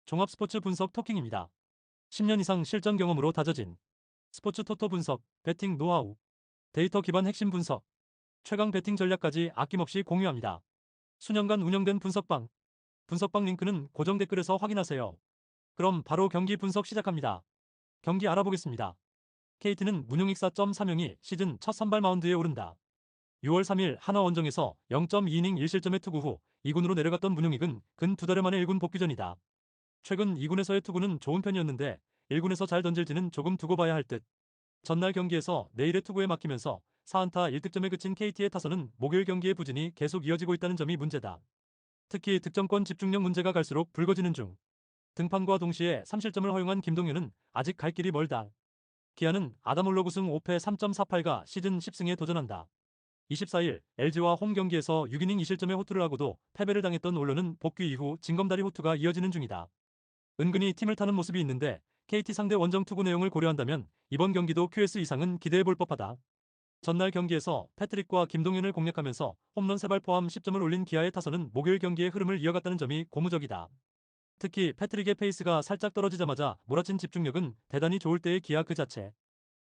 종합스포츠 분석 토킹입니다. 10년 이상 실전 경험으로 다져진 스포츠 토토 분석, 배팅 노하우, 데이터 기반 핵심 분석, 최강 배팅 전략까지 아낌없이 공유합니다. 수년간 운영된 분석방 링크는 고정 댓글에서 확인하세요. 그럼 바로 경기 분석 시작합니다. 경기 알아보겠습니다. KT는 문용익사 3명이 시즌 첫 선발 마운드에 오른다. 6월 3일 한화원정에서 0.2이닝 1실점의 투구 후 2군으로 내려갔던 문용익은 근 2달 만에 1군 복귀전이다. 최근 2군에서의 투구는 좋은 편이었는데 1군에서 잘 던질지는 조금 두고 봐야 할 듯. 전날 경기에서 내일의 투구에 막히면서 4안타 1득점에 그친 KT의 타선은 목요일 경기의 부진이 계속 이어지고 있다는 점이 문제다. 특히 득점권 집중력 문제가 갈수록 불거지는 중. 등판과 동시에 3실점을 허용한 김동현은 아직 갈 길이 멀다. 기아는 아담올로 우승 5패 3.48가 시즌 10승에 도전한다. 24일 LG와 홈 경기에서 6이닝 2실점의 호투를 하고도 패배를 당했던 올로는 복귀 이후 징검다리 호투가 이어지는 중이다. 은근히 팀을 타는 모습이 있는데 KT 상대 원정 투구 내용을 고려한다면 이번 경기도 QS 이상은 기대해볼 법하다. 전날 경기에서 패트릭과 김동현을 공략하면서 홈런 3발 포함 10점을 올린 기아의 타선은 목요일 경기의 흐름을 이어갔다는 점이 고무적이다. 특히 패트릭의 페이스가 살짝 떨어지자마자 몰아친 집중력은 대단히 좋을 때의 기아 그 자체.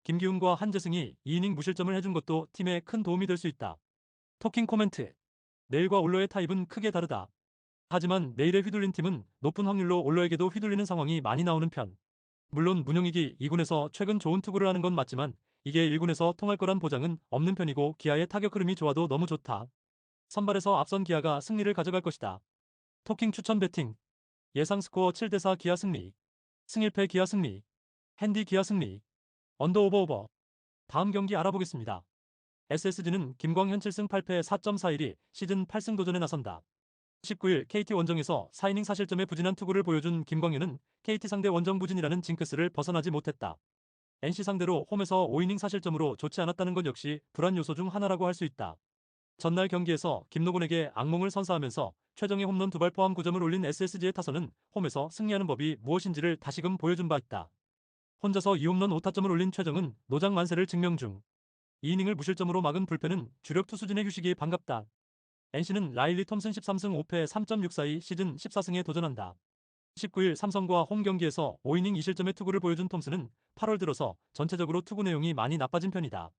김기훈과 한재승이 2이닝 무실점을 해준 것도 팀에 큰 도움이 될 수 있다. 토킹 코멘트. 내일과 올로의 타입은 크게 다르다. 하지만 내일에 휘둘린 팀은 높은 확률로 올로에게도 휘둘리는 상황이 많이 나오는 편. 물론 문용익이 2군에서 최근 좋은 투구를 하는 건 맞지만 이게 1군에서 통할 거란 보장은 없는 편이고 기아의 타격 흐름이 좋아도 너무 좋다. 선발에서 앞선 기아가 승리를 가져갈 것이다. 토킹 추천 배팅. 예상 스코어 7대4 기아 승리. 승일패 기아 승리. 핸디 기아 승리. 언더 오버. 다음 경기 알아보겠습니다. SSG는 김광현 7승 8패 4.41이 시즌 8승 도전에 나선다. 19일 KT 원정에서 4이닝 4실점의 부진한 투구를 보여준 김광현은 KT 상대 원정 부진이라는 징크스를 벗어나지 못했다. NC 상대로 홈에서 5이닝 4실점으로 좋지 않았다는 것 역시 불안 요소 중 하나라고 할 수 있다. 전날 경기에서 김노곤에게 악몽을 선사하면서 최정의 홈런 2발 포함 9점을 올린 SSG의 타선은 홈에서 승리하는 법이 무엇인지를 다시금 보여준 바 있다. 혼자서 2홈런 5타점을 올린 최정은 노장 만세를 증명 중. 2이닝을 무실점으로 막은 불펜은 주력 투수진의 휴식이 반갑다. NC는 라일리 톰슨 13승 5패 3.64이 시즌 14승에 도전한다. 19일 삼성과 홈 경기에서 5이닝 2실점의 투구를 보여준 톰슨은 8월 들어서 전체적으로 투구 내용이 많이 나빠진 편이다.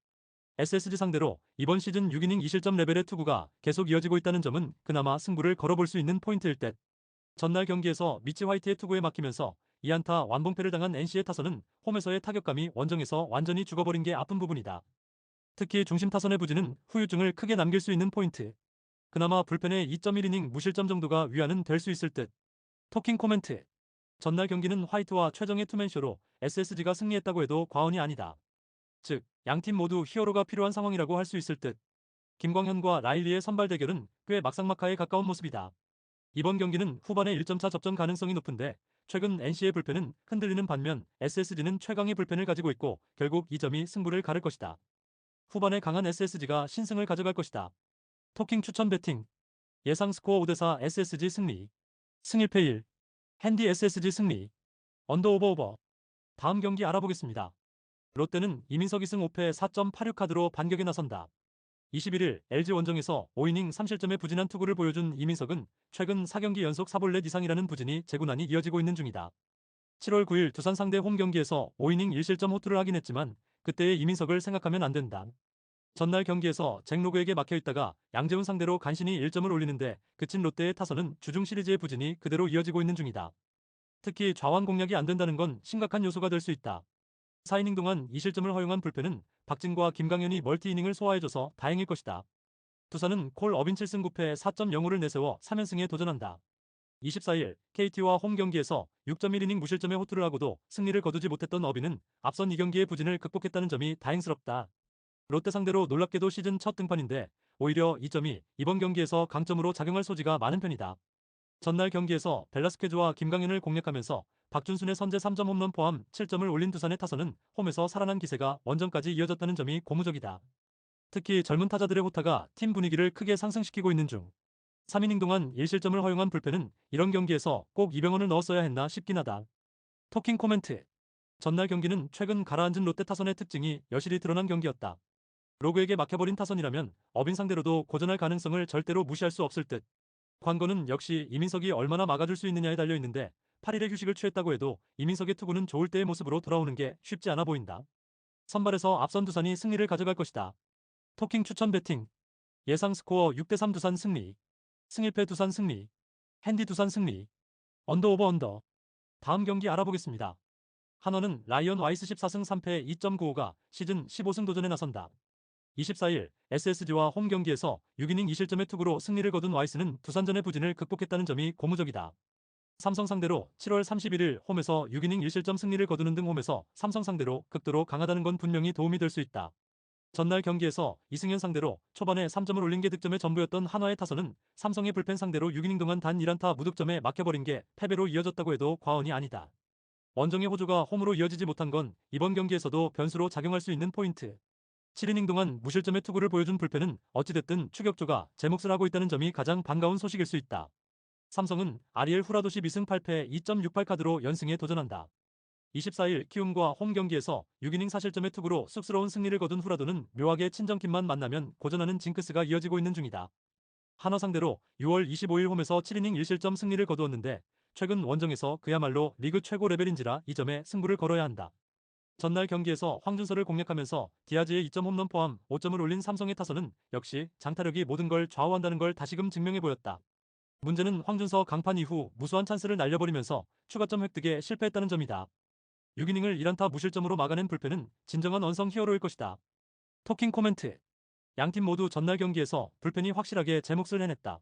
SSG 상대로 이번 시즌 6이닝 2실점 레벨의 투구가 계속 이어지고 있다는 점은 그나마 승부를 걸어볼 수 있는 포인트일 듯. 전날 경기에서 미치 화이트의 투구에 막히면서 2안타 완봉패를 당한 NC의 타선은 홈에서의 타격감이 원정에서 완전히 죽어버린 게 아픈 부분이다. 특히 중심 타선의 부진은 후유증을 크게 남길 수 있는 포인트. 그나마 불펜의 2.1이닝 무실점 정도가 위안은 될 수 있을 듯. 토킹 코멘트. 전날 경기는 화이트와 최정의 투맨쇼로 SSG가 승리했다고 해도 과언이 아니다. 즉, 양팀 모두 히어로가 필요한 상황이라고 할 수 있을 듯. 김광현과 라일리의 선발 대결은 꽤 막상막하에 가까운 모습이다. 이번 경기는 후반에 1점차 접전 가능성이 높은데 최근 NC의 불펜은 흔들리는 반면 SSG는 최강의 불펜을 가지고 있고 결국 이 점이 승부를 가를 것이다. 후반에 강한 SSG가 신승을 가져갈 것이다. 토킹 추천 배팅. 예상 스코어 5대4 SSG 승리. 승일패 1. 핸디 SSG 승리. 언더 오버. 다음 경기 알아보겠습니다. 롯데는 이민석이 승 5패 4.86 카드로 반격에 나선다. 21일 LG 원정에서 5이닝 3실점의 부진한 투구를 보여준 이민석은 최근 4경기 연속 4볼넷 이상이라는 부진이 재구난이 이어지고 있는 중이다. 7월 9일 두산 상대 홈 경기에서 5이닝 1실점 호투를 하긴 했지만 그때의 이민석을 생각하면 안 된다. 전날 경기에서 잭 로그에게 막혀있다가 양재훈 상대로 간신히 1점을 올리는데 그친 롯데의 타선은 주중 시리즈의 부진이 그대로 이어지고 있는 중이다. 특히 좌완 공략이 안 된다는 건 심각한 요소가 될 수 있다. 4이닝 동안 2실점을 허용한 불펜은 박진과 김강현이 멀티이닝을 소화해줘서 다행일 것이다. 두산은 콜 어빈 7승 9패 4.05를 내세워 3연승에 도전한다. 24일 KT와 홈 경기에서 6.1이닝 무실점의 호투를 하고도 승리를 거두지 못했던 어빈은 앞선 2경기의 부진을 극복했다는 점이 다행스럽다. 롯데 상대로 놀랍게도 시즌 첫 등판인데 오히려 이 점이 이번 경기에서 강점으로 작용할 소지가 많은 편이다. 전날 경기에서 벨라스케즈와 김강현을 공략하면서 박준순의 선제 3점 홈런 포함 7점을 올린 두산의 타선은 홈에서 살아난 기세가 원정까지 이어졌다는 점이 고무적이다. 특히 젊은 타자들의 호타가 팀 분위기를 크게 상승시키고 있는 중. 3이닝 동안 1실점을 허용한 불펜은 이런 경기에서 꼭 이병헌을 넣었어야 했나 싶긴 하다. 토킹 코멘트. 전날 경기는 최근 가라앉은 롯데 타선의 특징이 여실히 드러난 경기였다. 로그에게 막혀버린 타선이라면 어빈 상대로도 고전할 가능성을 절대로 무시할 수 없을 듯. 관건은 역시 이민석이 얼마나 막아줄 수 있느냐에 달려있는데 8일의 휴식을 취했다고 해도 이민석의 투구는 좋을 때의 모습으로 돌아오는 게 쉽지 않아 보인다. 선발에서 앞선 두산이 승리를 가져갈 것이다. 토킹 추천 배팅. 예상 스코어 6대3 두산 승리. 승일패 두산 승리. 핸디 두산 승리. 언더 오버 언더. 다음 경기 알아보겠습니다. 한화는 라이언 와이스 14승 3패 2.95가 시즌 15승 도전에 나선다. 24일 SSG와 홈 경기에서 6이닝 2실점의 투구로 승리를 거둔 와이스는 두산전의 부진을 극복했다는 점이 고무적이다. 삼성 상대로 7월 31일 홈에서 6이닝 1실점 승리를 거두는 등 홈에서 삼성 상대로 극도로 강하다는 건 분명히 도움이 될 수 있다. 전날 경기에서 이승현 상대로 초반에 3점을 올린 게 득점의 전부였던 한화의 타선은 삼성의 불펜 상대로 6이닝 동안 단 1안타 무득점에 막혀버린 게 패배로 이어졌다고 해도 과언이 아니다. 원정의 호조가 홈으로 이어지지 못한 건 이번 경기에서도 변수로 작용할 수 있는 포인트. 7이닝 동안 무실점의 투구를 보여준 불펜은 어찌됐든 추격조가 제 몫을 하고 있다는 점이 가장 반가운 소식일 수 있다. 삼성은 아리엘 후라도시 미승 8패 2.68 카드로 연승에 도전한다. 24일 키움과 홈 경기에서 6이닝 4실점의 투구로 쑥스러운 승리를 거둔 후라도는 묘하게 친정팀만 만나면 고전하는 징크스가 이어지고 있는 중이다. 한화 상대로 6월 25일 홈에서 7이닝 1실점 승리를 거두었는데 최근 원정에서 그야말로 리그 최고 레벨인지라 이 점에 승부를 걸어야 한다. 전날 경기에서 황준서를 공략하면서 디아즈의 2점 홈런 포함 5점을 올린 삼성의 타선은 역시 장타력이 모든 걸 좌우한다는 걸 다시금 증명해 보였다. 문제는 황준서 강판 이후 무수한 찬스를 날려버리면서 추가점 획득에 실패했다는 점이다. 6이닝을 1안타 무실점으로 막아낸 불펜은 진정한 언성 히어로일 것이다. 토킹 코멘트. 양팀 모두 전날 경기에서 불펜이 확실하게 제 몫을 해냈다.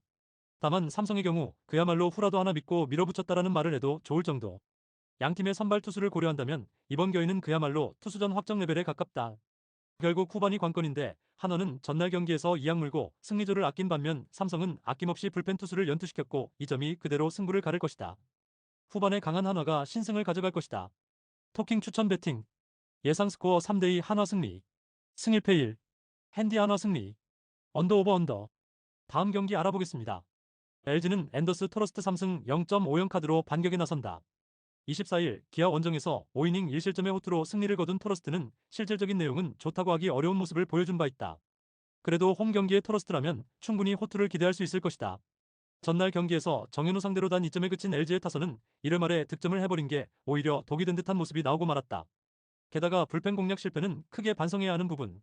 다만 삼성의 경우 그야말로 후라도 하나 믿고 밀어붙였다라는 말을 해도 좋을 정도. 양팀의 선발 투수를 고려한다면 이번 경기는 그야말로 투수전 확정 레벨에 가깝다. 결국 후반이 관건인데 한화는 전날 경기에서 이악 물고 승리조를 아낀 반면 삼성은 아낌없이 불펜 투수를 연투시켰고 이 점이 그대로 승부를 가를 것이다. 후반에 강한 한화가 신승을 가져갈 것이다. 토킹 추천 배팅. 예상 스코어 3대2 한화 승리. 승일패 1. 핸디 한화 승리. 언더 오버 언더. 다음 경기 알아보겠습니다. LG는 앤더스 토러스트 3승 0.50 카드로 반격에 나선다. 24일 기아 원정에서 5이닝 1실점의 호투로 승리를 거둔 토러스트는 실질적인 내용은 좋다고 하기 어려운 모습을 보여준 바 있다. 그래도 홈 경기의 토러스트라면 충분히 호투를 기대할 수 있을 것이다. 전날 경기에서 정현우 상대로 단 2점에 그친 LG의 타선은 이를 말에 득점을 해버린 게 오히려 독이 된 듯한 모습이 나오고 말았다. 게다가 불펜 공략 실패는 크게 반성해야 하는 부분.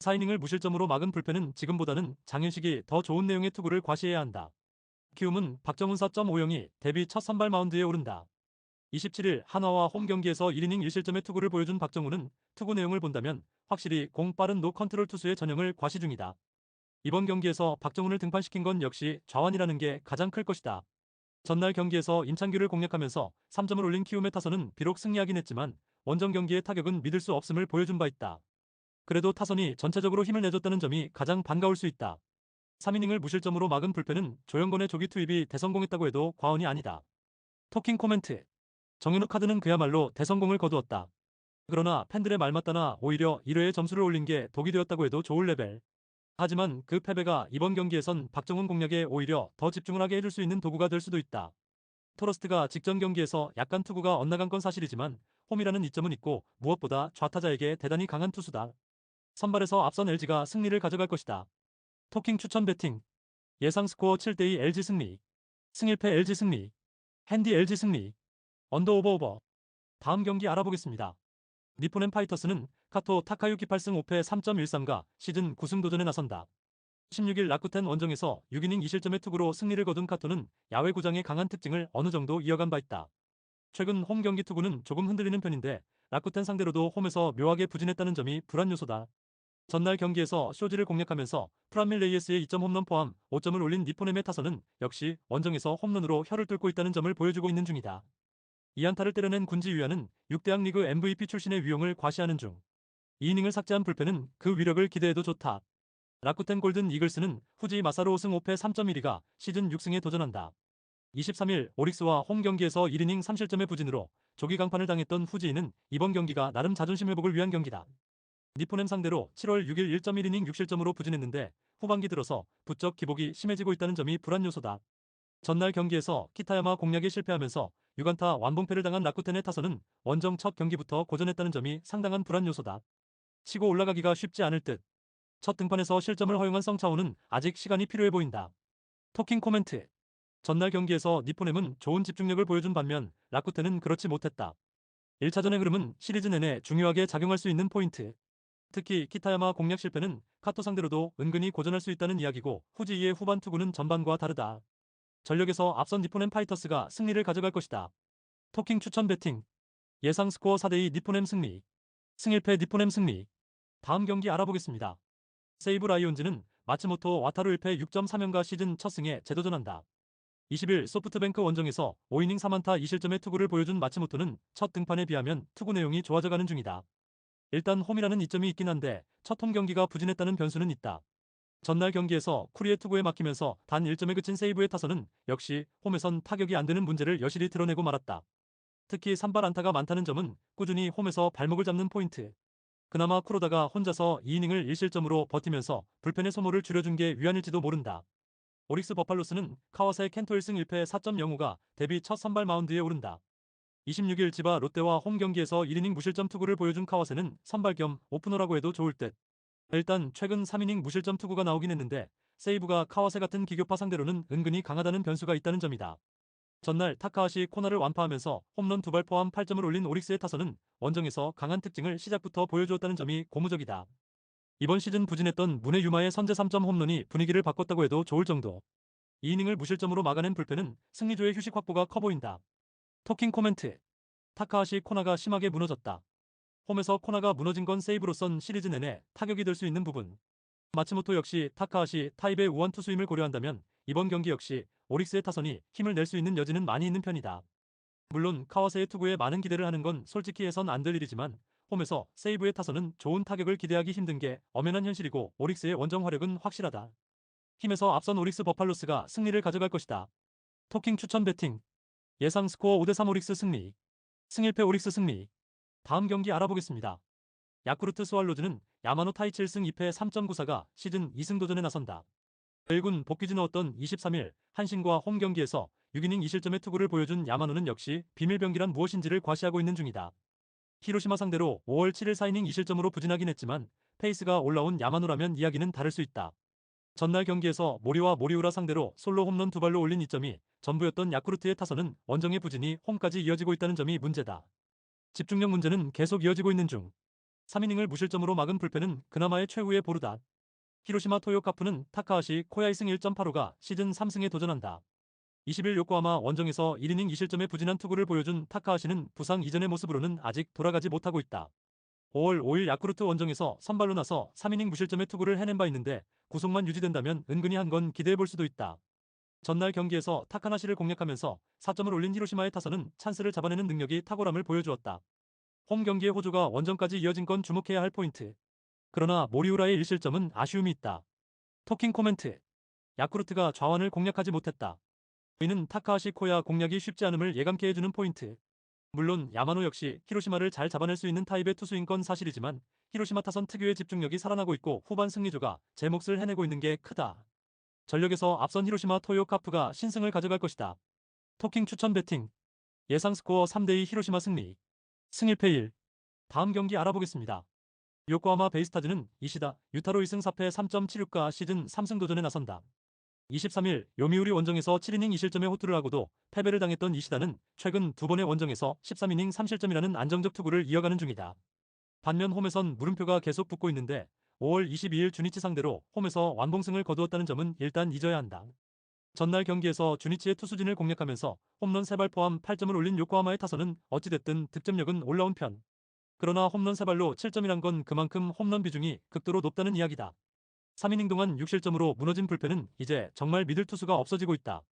4이닝을 무실점으로 막은 불펜은 지금보다는 장현식이 더 좋은 내용의 투구를 과시해야 한다. 키움은 박정훈 4.50이 데뷔 첫 선발 마운드에 오른다. 27일 한화와 홈 경기에서 1이닝 1실점의 투구를 보여준 박정훈은 투구 내용을 본다면 확실히 공 빠른 노 컨트롤 투수의 전형을 과시 중이다. 이번 경기에서 박정훈을 등판시킨 건 역시 좌완이라는 게 가장 클 것이다. 전날 경기에서 임창규를 공략하면서 3점을 올린 키움의 타선은 비록 승리하긴 했지만 원정 경기의 타격은 믿을 수 없음을 보여준 바 있다. 그래도 타선이 전체적으로 힘을 내줬다는 점이 가장 반가울 수 있다. 3이닝을 무실점으로 막은 불펜은 조영건의 조기 투입이 대성공했다고 해도 과언이 아니다. 토킹 코멘트. 정현우 카드는 그야말로 대성공을 거두었다. 그러나 팬들의 말 맞다나 오히려 1회에 점수를 올린 게 독이 되었다고 해도 좋을 레벨. 하지만 그 패배가 이번 경기에선 박정훈 공략에 오히려 더 집중을 하게 해줄 수 있는 도구가 될 수도 있다. 토러스트가 직전 경기에서 약간 투구가 엇나간 건 사실이지만 홈이라는 이점은 있고 무엇보다 좌타자에게 대단히 강한 투수다. 선발에서 앞선 LG가 승리를 가져갈 것이다. 토킹 추천 배팅. 예상 스코어 7대2 LG 승리. 승일패 LG 승리. 핸디 LG 승리. 언더 오버 오버. 다음 경기 알아보겠습니다. 니포넨 파이터스는 카토 타카유키 8승 5패 3.13가 시즌 9승 도전에 나선다. 16일 라쿠텐 원정에서 6이닝 2실점의 투구로 승리를 거둔 카토는 야외 구장의 강한 특징을 어느 정도 이어간 바 있다. 최근 홈 경기 투구는 조금 흔들리는 편인데 라쿠텐 상대로도 홈에서 묘하게 부진했다는 점이 불안 요소다. 전날 경기에서 쇼지를 공략하면서 프란밀 레이에스의 2점 홈런 포함 5점을 올린 니포넴의 타선은 역시 원정에서 홈런으로 혀를 뚫고 있다는 점을 보여주고 있는 중이다. 2안타를 때려낸 군지 유야는 6대학 리그 MVP 출신의 위용을 과시하는 중. 2이닝을 삭제한 불펜은 그 위력을 기대해도 좋다. 라쿠텐 골든 이글스는 후지 마사로 5승 5패 3.12가 시즌 6승에 도전한다. 23일 오릭스와 홈 경기에서 1이닝 3실점의 부진으로 조기 강판을 당했던 후지인은 이번 경기가 나름 자존심 회복을 위한 경기다. 니포넴 상대로 7월 6일 1.1이닝 6실점으로 부진했는데 후반기 들어서 부쩍 기복이 심해지고 있다는 점이 불안 요소다. 전날 경기에서 키타야마 공략에 실패하면서 6안타 완봉패를 당한 라쿠텐의 타선은 원정 첫 경기부터 고전했다는 점이 상당한 불안 요소다. 치고 올라가기가 쉽지 않을 듯. 첫 등판에서 실점을 허용한 성차오는 아직 시간이 필요해 보인다. 토킹 코멘트. 전날 경기에서 니포넴은 좋은 집중력을 보여준 반면 라쿠텐은 그렇지 못했다. 1차전의 흐름은 시리즈 내내 중요하게 작용할 수 있는 포인트. 특히 키타야마 공략 실패는 카토 상대로도 은근히 고전할 수 있다는 이야기고 후지이의 후반 투구는 전반과 다르다. 전력에서 앞선 니포넴 파이터스가 승리를 가져갈 것이다. 토킹 추천 배팅. 예상 스코어 4대2 니포넴 승리. 승일패 니포넴 승리. 다음 경기 알아보겠습니다. 세이브 라이온즈는 마츠모토 와타루 1패 6.3연가 시즌 첫 승에 재도전한다. 20일 소프트뱅크 원정에서 5이닝 3안타 2실점의 투구를 보여준 마츠모토는 첫 등판에 비하면 투구 내용이 좋아져가는 중이다. 일단 홈이라는 이점이 있긴 한데 첫 홈 경기가 부진했다는 변수는 있다. 전날 경기에서 쿠리의 투구에 막히면서 단 1점에 그친 세이브의 타선은 역시 홈에선 타격이 안 되는 문제를 여실히 드러내고 말았다. 특히 산발 안타가 많다는 점은 꾸준히 홈에서 발목을 잡는 포인트. 그나마 쿠로다가 혼자서 2이닝을 1실점으로 버티면서 불펜의 소모를 줄여준 게 위안일지도 모른다. 오릭스 버팔로스는 카와사의 켄토 1승 1패 4.05가 데뷔 첫 선발 마운드에 오른다. 26일 지바 롯데와 홈 경기에서 1이닝 무실점 투구를 보여준 카와세는 선발 겸 오프너라고 해도 좋을 듯. 일단 최근 3이닝 무실점 투구가 나오긴 했는데 세이브가 카와세 같은 기교파 상대로는 은근히 강하다는 변수가 있다는 점이다. 전날 타카하시 코나를 완파하면서 홈런 2발 포함 8점을 올린 오릭스의 타선은 원정에서 강한 특징을 시작부터 보여주었다는 점이 고무적이다. 이번 시즌 부진했던 문의 유마의 선제 3점 홈런이 분위기를 바꿨다고 해도 좋을 정도. 2이닝을 무실점으로 막아낸 불펜은 승리조의 휴식 확보가 커 보인다. 토킹 코멘트. 타카하시 코나가 심하게 무너졌다. 홈에서 코나가 무너진 건 세이브로선 시리즈 내내 타격이 될 수 있는 부분. 마츠모토 역시 타카하시 타입의 우완 투수임을 고려한다면 이번 경기 역시 오릭스의 타선이 힘을 낼 수 있는 여지는 많이 있는 편이다. 물론 카와세의 투구에 많은 기대를 하는 건 솔직히 해선 안 될 일이지만 홈에서 세이브의 타선은 좋은 타격을 기대하기 힘든 게 엄연한 현실이고 오릭스의 원정 화력은 확실하다. 힘에서 앞선 오릭스 버팔로스가 승리를 가져갈 것이다. 토킹 추천 배팅. 예상 스코어 5대3 오릭스 승리. 승일패 오릭스 승리. 다음 경기 알아보겠습니다. 야쿠르트 스왈로즈는 야마노 타이치 1승 2패 3.94가 시즌 2승 도전에 나선다. 1군 복귀지 넣었던 23일 한신과 홈 경기에서 6이닝 2실점의 투구를 보여준 야마노는 역시 비밀병기란 무엇인지를 과시하고 있는 중이다. 히로시마 상대로 5월 7일 4이닝 2실점으로 부진하긴 했지만 페이스가 올라온 야마노라면 이야기는 다를 수 있다. 전날 경기에서 모리와 모리우라 상대로 솔로 홈런 2발로 올린 이점이 전부였던 야쿠르트의 타선은 원정의 부진이 홈까지 이어지고 있다는 점이 문제다. 집중력 문제는 계속 이어지고 있는 중. 3이닝을 무실점으로 막은 불펜은 그나마의 최후의 보루다. 히로시마 토요카프는 타카하시 코야이 승 1.85가 시즌 3승에 도전한다. 20일 요코하마 원정에서 1이닝 2실점의 부진한 투구를 보여준 타카하시는 부상 이전의 모습으로는 아직 돌아가지 못하고 있다. 5월 5일 야쿠르트 원정에서 선발로 나서 3이닝 무실점의 투구를 해낸 바 있는데 구속만 유지된다면 은근히 한 건 기대해볼 수도 있다. 전날 경기에서 타카나시를 공략하면서 4점을 올린 히로시마의 타선은 찬스를 잡아내는 능력이 탁월함을 보여주었다. 홈 경기의 호조가 원정까지 이어진 건 주목해야 할 포인트. 그러나 모리우라의 1실점은 아쉬움이 있다. 토킹 코멘트. 야쿠르트가 좌완을 공략하지 못했다. 이는 타카하시 코야 공략이 쉽지 않음을 예감케 해주는 포인트. 물론 야마노 역시 히로시마를 잘 잡아낼 수 있는 타입의 투수인 건 사실이지만 히로시마 타선 특유의 집중력이 살아나고 있고 후반 승리조가 제 몫을 해내고 있는 게 크다. 전력에서 앞선 히로시마 토요카프가 신승을 가져갈 것이다. 토킹 추천 배팅. 예상 스코어 3대2 히로시마 승리. 승일패 1. 다음 경기 알아보겠습니다. 요코하마 베이스타즈는 이시다 유타로 2승 4패 3.76가 시즌 3승 도전에 나선다. 23일 요미우리 원정에서 7이닝 2실점의 호투를 하고도 패배를 당했던 이시다는 최근 두 번의 원정에서 13이닝 3실점이라는 안정적 투구를 이어가는 중이다. 반면 홈에선 물음표가 계속 붙고 있는데 5월 22일 주니치 상대로 홈에서 완봉승을 거두었다는 점은 일단 잊어야 한다. 전날 경기에서 주니치의 투수진을 공략하면서 홈런 3발 포함 8점을 올린 요코하마의 타선은 어찌됐든 득점력은 올라온 편. 그러나 홈런 3발로 7점이란 건 그만큼 홈런 비중이 극도로 높다는 이야기다. 3이닝 동안 6실점으로 무너진 불펜은 이제 정말 믿을 투수가 없어지고 있다.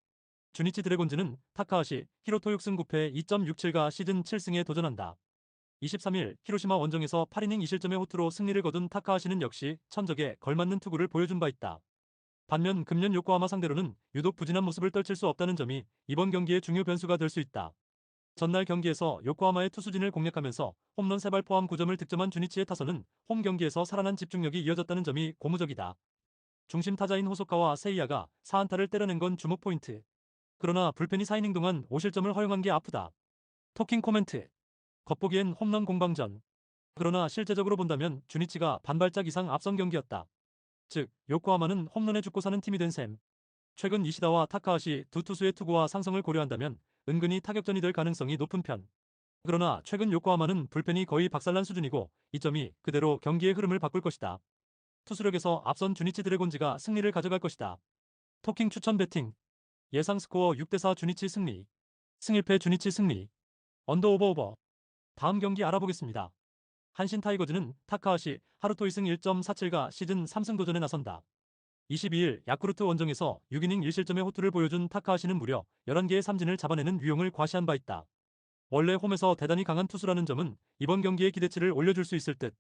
주니치 드래곤즈는 타카하시, 히로토 6승 9패 2.67가 시즌 7승에 도전한다. 23일 히로시마 원정에서 8이닝 2실점의 호투로 승리를 거둔 타카하시는 역시 천적에 걸맞는 투구를 보여준 바 있다. 반면 금년 요코하마 상대로는 유독 부진한 모습을 떨칠 수 없다는 점이 이번 경기의 중요 변수가 될 수 있다. 전날 경기에서 요코하마의 투수진을 공략하면서 홈런 3발 포함 9점을 득점한 주니치의 타선은 홈 경기에서 살아난 집중력이 이어졌다는 점이 고무적이다. 중심 타자인 호소카와 세이야가 4안타를 때려낸 건 주목 포인트. 그러나 불펜이 4이닝 동안 5실점을 허용한 게 아프다. 토킹 코멘트. 겉보기엔 홈런 공방전. 그러나 실제적으로 본다면 주니치가 반발짝 이상 앞선 경기였다. 즉 요코하마는 홈런에 죽고 사는 팀이 된 셈. 최근 이시다와 타카하시 두 투수의 투구와 상성을 고려한다면 은근히 타격전이 될 가능성이 높은 편. 그러나 최근 요코하마는 불펜이 거의 박살난 수준이고 이 점이 그대로 경기의 흐름을 바꿀 것이다. 투수력에서 앞선 주니치 드래곤즈가 승리를 가져갈 것이다. 토킹 추천 배팅. 예상 스코어 6대4 주니치 승리. 승일패 주니치 승리. 언더 오버 오버. 다음 경기 알아보겠습니다. 한신 타이거즈는 타카하시 하루토 2승 1.47가 시즌 3승 도전에 나선다. 22일 야쿠르트 원정에서 6이닝 1실점의 호투를 보여준 타카하시는 무려 11개의 삼진을 잡아내는 위용을 과시한 바 있다. 원래 홈에서 대단히 강한 투수라는 점은 이번 경기의 기대치를 올려줄 수 있을 듯.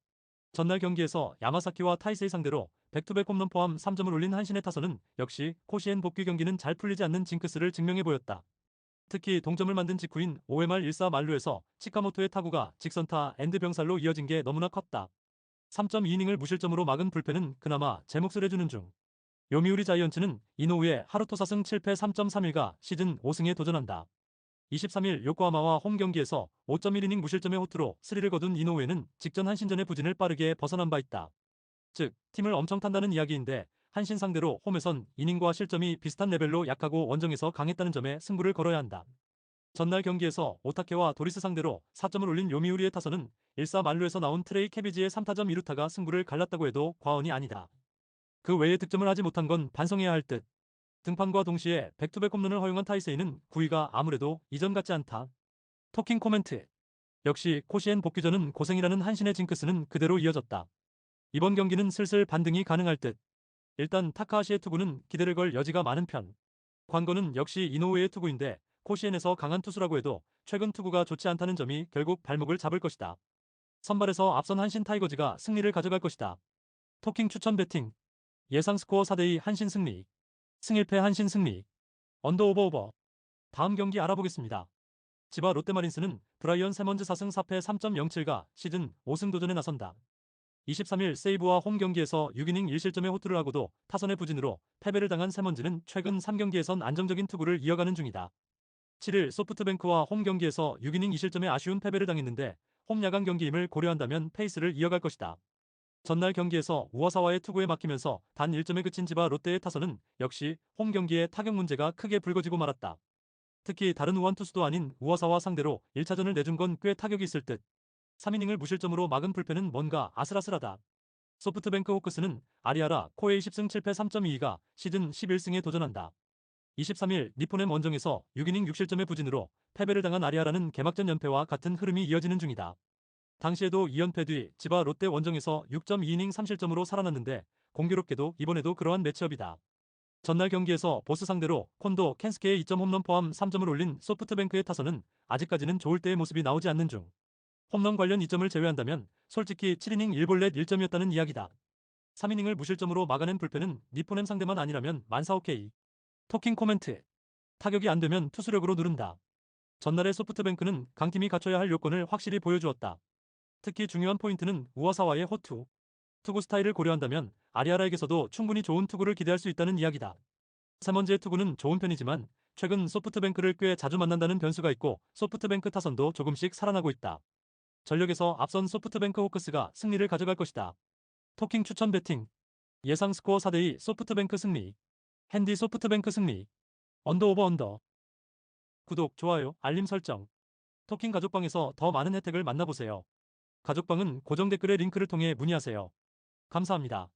전날 경기에서 야마사키와 타이세이 상대로 백투백 홈런 포함 3점을 올린 한신의 타선은 역시 코시엔 복귀 경기는 잘 풀리지 않는 징크스를 증명해 보였다. 특히 동점을 만든 직후인 5회 말 1사 만루에서 치카모토의 타구가 직선타 엔드 병살로 이어진 게 너무나 컸다. 3.2이닝을 무실점으로 막은 불펜은 그나마 제 몫을 해주는 중. 요미우리 자이언츠는 이노우의 하루토 4승 7패 3.31가 시즌 5승에 도전한다. 23일 요코하마와 홈 경기에서 5.1이닝 무실점의 호투로 스리를 거둔 이노우에는 직전 한신전의 부진을 빠르게 벗어난 바 있다. 즉, 팀을 엄청 탄다는 이야기인데 한신 상대로 홈에선 이닝과 실점이 비슷한 레벨로 약하고 원정에서 강했다는 점에 승부를 걸어야 한다. 전날 경기에서 오타케와 도리스 상대로 4점을 올린 요미우리의 타선은 1사 만루에서 나온 트레이 캐비지의 3타점 2루타가 승부를 갈랐다고 해도 과언이 아니다. 그 외에 득점을 하지 못한 건 반성해야 할 듯. 등판과 동시에 백투백 홈런을 허용한 타이세이는 9위가 아무래도 이전 같지 않다. 토킹 코멘트. 역시 코시엔 복귀전은 고생이라는 한신의 징크스는 그대로 이어졌다. 이번 경기는 슬슬 반등이 가능할 듯. 일단 타카하시의 투구는 기대를 걸 여지가 많은 편. 관건은 역시 이노우의 투구인데 코시엔에서 강한 투수라고 해도 최근 투구가 좋지 않다는 점이 결국 발목을 잡을 것이다. 선발에서 앞선 한신 타이거즈가 승리를 가져갈 것이다. 토킹 추천 배팅. 예상 스코어 4대2 한신 승리. 승일패 한신 승리. 언더 오버 오버. 다음 경기 알아보겠습니다. 지바 롯데마린스는 브라이언 세먼즈 4승 4패 3.07가 시즌 5승 도전에 나선다. 23일 세이브와 홈 경기에서 6이닝 1실점의 호투를 하고도 타선의 부진으로 패배를 당한 세먼즈는 최근 3경기에선 안정적인 투구를 이어가는 중이다. 7일 소프트뱅크와 홈 경기에서 6이닝 2실점의 아쉬운 패배를 당했는데 홈 야간 경기임을 고려한다면 페이스를 이어갈 것이다. 전날 경기에서 우와사와의 투구에 막히면서 단 1점에 그친 지바 롯데의 타선은 역시 홈 경기에 타격 문제가 크게 불거지고 말았다. 특히 다른 우완 투수도 아닌 우와사와 상대로 1차전을 내준 건 꽤 타격이 있을 듯. 3이닝을 무실점으로 막은 불펜은 뭔가 아슬아슬하다. 소프트뱅크 호크스는 아리아라 코에이 10승 7패 3.22가 시즌 11승에 도전한다. 23일 니포넴 원정에서 6이닝 6실점의 부진으로 패배를 당한 아리아라는 개막전 연패와 같은 흐름이 이어지는 중이다. 당시에도 2연패 뒤 지바 롯데 원정에서 6.2이닝 3실점으로 살아났는데 공교롭게도 이번에도 그러한 매치업이다. 전날 경기에서 보스 상대로 콘도 켄스케의 2점 홈런 포함 3점을 올린 소프트뱅크의 타선은 아직까지는 좋을 때의 모습이 나오지 않는 중. 홈런 관련 2점을 제외한다면 솔직히 7이닝 1볼넷 1점이었다는 이야기다. 3이닝을 무실점으로 막아낸 불펜은 니포넴 상대만 아니라면 만사 오케이. 토킹 코멘트. 타격이 안 되면 투수력으로 누른다. 전날의 소프트뱅크는 강팀이 갖춰야 할 요건을 확실히 보여주었다. 특히 중요한 포인트는 우와사와의 호투. 투구 스타일을 고려한다면 아리아라에게서도 충분히 좋은 투구를 기대할 수 있다는 이야기다. 세먼즈의 투구는 좋은 편이지만 최근 소프트뱅크를 꽤 자주 만난다는 변수가 있고 소프트뱅크 타선도 조금씩 살아나고 있다. 전력에서 앞선 소프트뱅크 호크스가 승리를 가져갈 것이다. 토킹 추천 배팅. 예상 스코어 4대2 소프트뱅크 승리. 핸디 소프트뱅크 승리. 언더 오버 언더. 구독, 좋아요, 알림 설정. 토킹 가족방에서 더 많은 혜택을 만나보세요. 가족방은 고정 댓글의 링크를 통해 문의하세요. 감사합니다.